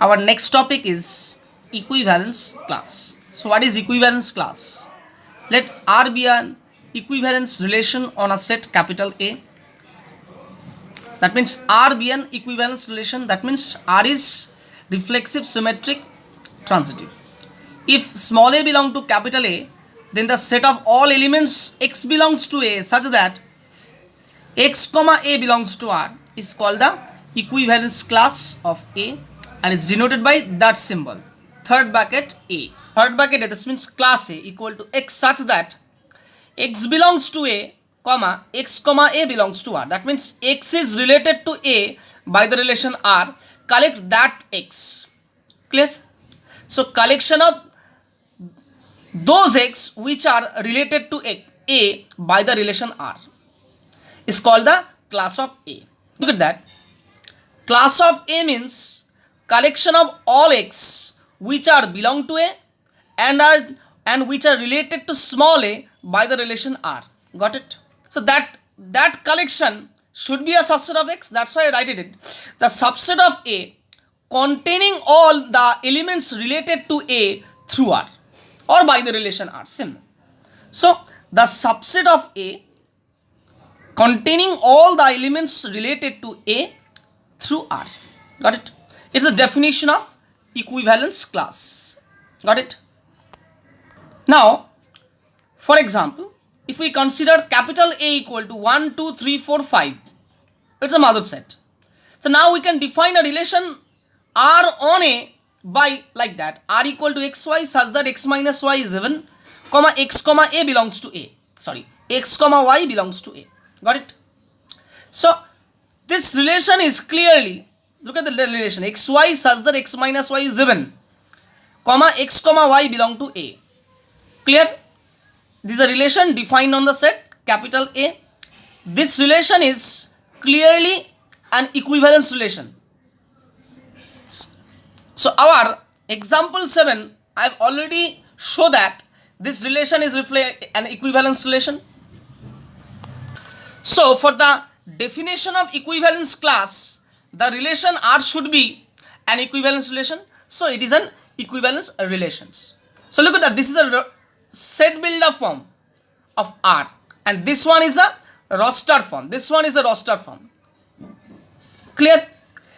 Our next topic is equivalence class. So what is equivalence class? Let R be an equivalence relation on a set capital A. That means R be an equivalence relation. That means R is reflexive, symmetric, transitive. If small a belong to capital A, then the set of all elements x belongs to A such that x comma A belongs to R is called the equivalence class of A, and it's denoted by that symbol, third bracket A. Third bracket A, this means class A equal to x such that x belongs to A, comma x comma A belongs to R. That means x is related to A by the relation R. Collect that x. Clear? So collection of those x which are related to A by the relation R is called the class of A. Look at that. Class of A means collection of all x which are belong to A and which are related to small a by the relation R. Got it? So that collection should be a subset of x. That's why I write it. The subset of A containing all the elements related to A through R or by the relation R. Simple. So the subset of A containing all the elements related to A through R. Got it? It's a definition of equivalence class. Got it? Now, for example, if we consider capital A equal to 1, 2, 3, 4, 5, it's a mother set. So now we can define a relation R on A by like that. R equal to xy such that x minus y is even, comma x comma A belongs to A. Sorry, x comma y belongs to A. Got it? So this relation is clearly, look at the relation, xy such that x minus y is even, comma x comma y belong to A. Clear? This is a relation defined on the set capital A. This relation is clearly an equivalence relation. So our example 7, I have already shown that this relation is an equivalence relation. So for the definition of equivalence class, the relation R should be an equivalence relation. So it is an equivalence relations. So look at that. This is a set builder form of R, and this one is a roster form. This one is a roster form. Clear?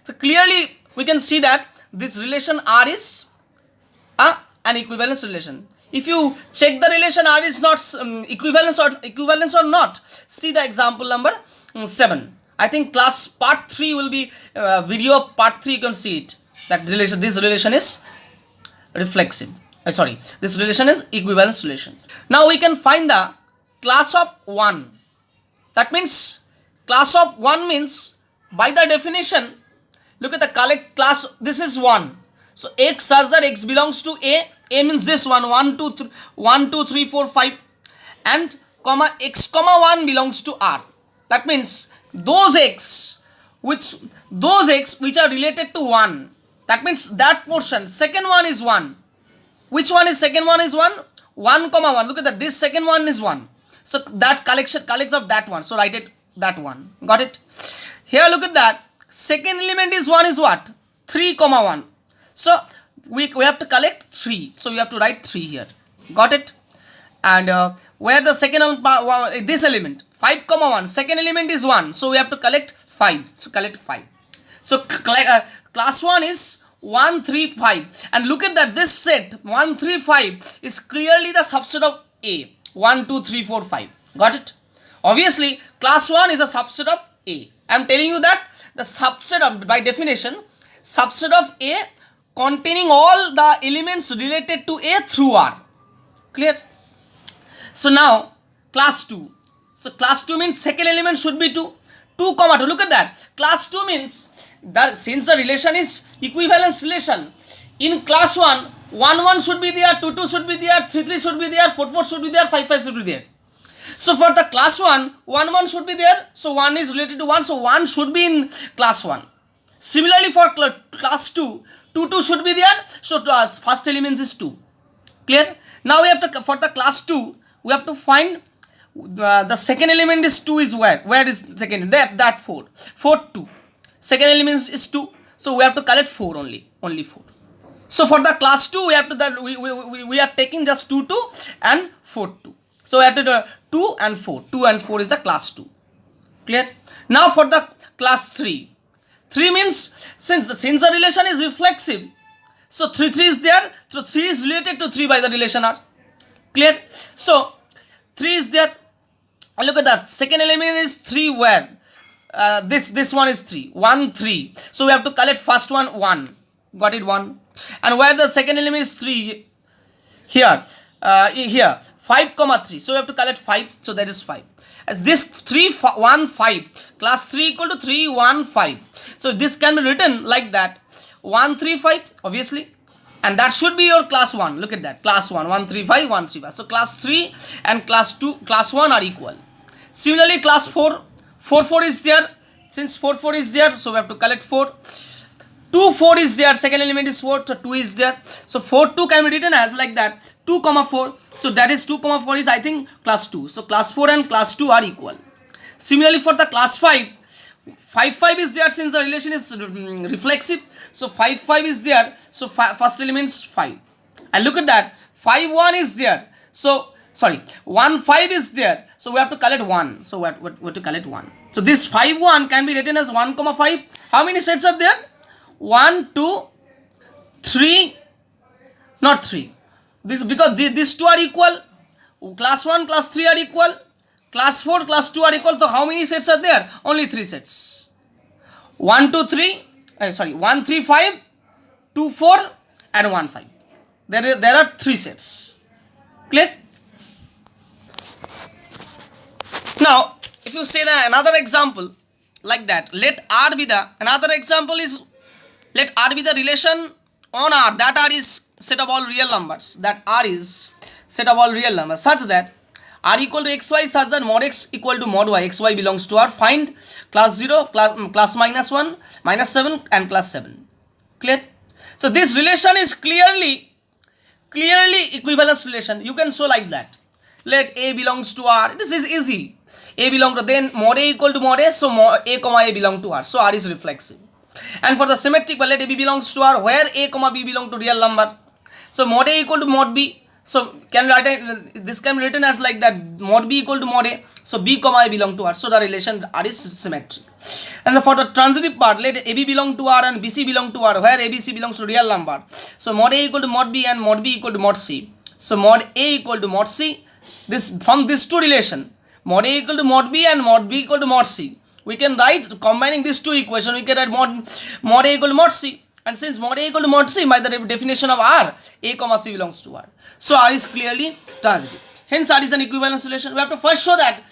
So clearly we can see that this relation R is an equivalence relation. If you check the relation R is not equivalence or not, see the example number 7. I think class part 3 will be video of part 3. You can see it. That relation, this relation is reflexive. This relation is equivalence relation. Now we can find the class of 1. That means class of 1 means by the definition, look at the collect class. This is 1. So x such that x belongs to A. A means this one, 1, 2, 3, 4, 5, and comma x comma 1 belongs to R. That means those x which are related to 1. That means that portion. Second one is 1. Which one is second one is 1? 1 comma 1. Look at that. This second one is 1. So that collects of that one. So write it that one. Got it? Here look at that. Second element is 1 is what? 3 comma 1. So we have to collect 3. So we have to write 3 here. Got it? And where the second this element 5 comma 1. Second element is 1. So we have to collect 5. So collect 5. So class 1 is 1, 3, 5. And look at that. This set 1, 3, 5 is clearly the subset of A. 1, 2, 3, 4, 5. Got it? Obviously, class 1 is a subset of A. I am telling you that the subset of, by definition, subset of A containing all the elements related to A through R. Clear? So now, class 2. So class 2 means second element should be 2. 2 comma 2. Look at that. Class 2 means that since the relation is equivalence relation, in class 1, 1, 1 should be there, 2, 2 should be there, 3, 3 should be there, 4, 4 should be there, 5, 5 should be there. So for the class 1, 1, 1 should be there. So 1 is related to 1. So 1 should be in class 1. Similarly for class 2, 2, 2 should be there. So first element is 2. Clear? Now we have to, for the class 2, we have to find the second element is 2 is where is second? That 4. 4, 2. Second element is 2. So we have to collect 4 only only 4. So for the class 2, we have to that we are taking just 2 2 and 4 2. So we have to do 2 and 4. 2 and 4 is the class 2. Clear? Now for the class 3. 3 means since the relation is reflexive, so 3 3 is there. So 3 is related to 3 by the relation R. Clear? So 3 is there. Look at that. Second element is 3 where? This one is 3. 1 3. So we have to collect first one 1. Got it? 1. And where the second element is 3 here. Here 5 comma 3. So we have to collect 5. So that is 5. This 3 1 5. Class 3 equal to 3 1 5. So this can be written like that. 1 3 5 obviously. And that should be your class 1. Look at that. Class 1 1 3 5 1 3 5. So class 3 and class 2 class 1 are equal. Similarly class 4 4 4 is there. Since 4 4 is there, so we have to collect 4. 2 4 is there. Second element is 4. So 2 is there. So 4 2 can be written as like that. 2 comma 4. So that is 2 comma 4 is I think class 2. So class 4 and class 2 are equal. Similarly for the class 5. 5 5 is there since the relation is reflexive. So 5 5 is there. So first element is 5. And look at that. 5 1 is there. So sorry, 1 5 is there. So we have to collect 1. So we have to collect 1. So this 5 1 can be written as 1 comma 5. How many sets are there? 1 2 3. Not 3. This because these two are equal. Class 1 class 3 are equal. Class 4 class 2 are equal. So how many sets are there? Only 3 sets. 1 2 3. 1 3 5, 2 4 and 1 5. There are 3 sets. Clear? Now if you say that another example like that, let R be the another example is let R be the relation on R, that R is set of all real numbers, that R is set of all real numbers such that R equal to xy such that mod x equal to mod y, xy belongs to R. Find class 0, class minus 1, minus 7 and class 7. Clear? So this relation is clearly equivalence relation. You can show like that. Let A belongs to R. This is easy. A belong to, then mod A equal to mod A, so mod A comma A belong to R. So R is reflexive. And for the symmetric, well, let A B belongs to R, where A comma B belong to real number. So mod A equal to mod B. So this can be written as like that, mod B equal to mod A. So B comma A belong to R. So the relation R is symmetric. And for the transitive part, let AB belong to R and BC belong to R, where ABC belongs to real number. So mod A equal to mod B and mod B equal to mod C. So mod A equal to mod C. This from these two relation, mod A equal to mod B and mod B equal to mod C. We can write combining these two equations. We can write mod A equal to mod C. And since mod A equal to mod C, by the definition of R, A comma C belongs to R. So R is clearly transitive. Hence R is an equivalence relation. We have to first show that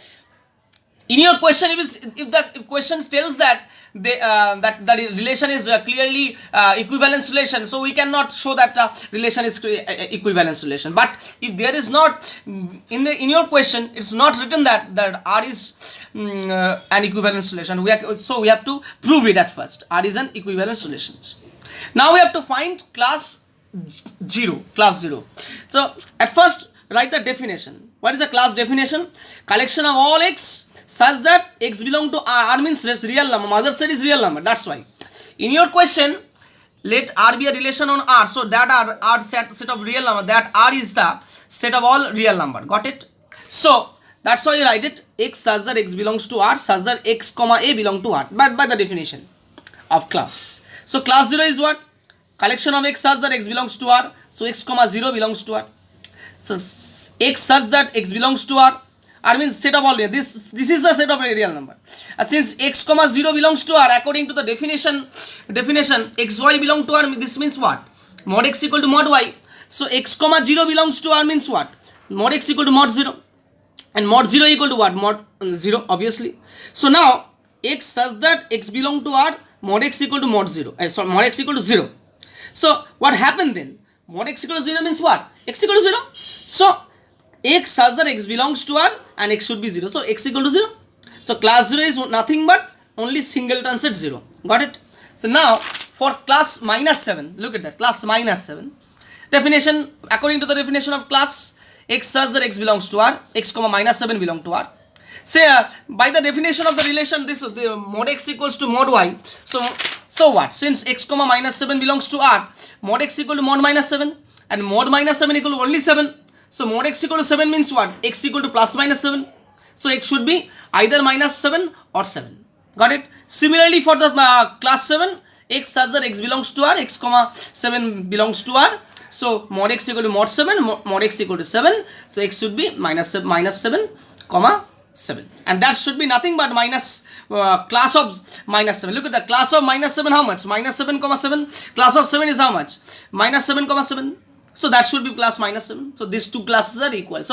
in your question, if the question tells that that the relation is clearly equivalence relation, so we cannot show that relation is equivalence relation. But if there is not in your question, it's not written that R is an equivalence relation. We have to prove it at first. R is an equivalence relation. Now we have to find class 0. So at first write the definition. What is the class definition? Collection of all x such that x belong to R. R means real number. Mother set is real number. That's why in your question, let R be a relation on R. So that R set of real number. That R is the set of all real number. Got it? So that's why you write it x such that x belongs to R, such that x comma A belong to R. But by the definition of class. So class 0 is what? Collection of x such that x belongs to R. So x comma 0 belongs to R. So x such that x belongs to R. R means set of all real. This is the set of a real number. Since x comma 0 belongs to R, according to the definition xy belong to R. This means what? Mod x equal to mod y. So x comma 0 belongs to R means what? Mod x equal to mod 0. And mod 0 equal to what? Mod 0 obviously. So now x such that x belong to R, mod x equal to mod 0. Mod x equal to 0. So what happened then? Mod x equal to 0 means what? X equal to 0. So x such that x belongs to R and x should be 0. So x equal to 0. So class 0 is nothing but only singleton set 0. Got it? So now for class minus 7, look at that. Class minus 7. Definition, according to the definition of class, x such that x belongs to R, x comma minus 7 belong to R. Say by the definition of the relation, this the mod x equals to mod y. So what? Since x comma minus 7 belongs to R, mod x equal to mod minus 7 and mod minus 7 equal to only 7. So mod x equal to 7 means what? X equal to plus minus 7. So x should be either minus 7 or 7. Got it? Similarly for the class 7, x such that x belongs to R, x comma 7 belongs to R. So mod x equal to mod 7, mod x equal to 7. So x should be minus 7 comma 7, and that should be nothing but minus class of minus 7. Look at the class of minus 7, how much? Minus 7 comma 7. Class of 7 is how much? Minus 7 comma 7. So that should be plus minus 7. So these two classes are equal. So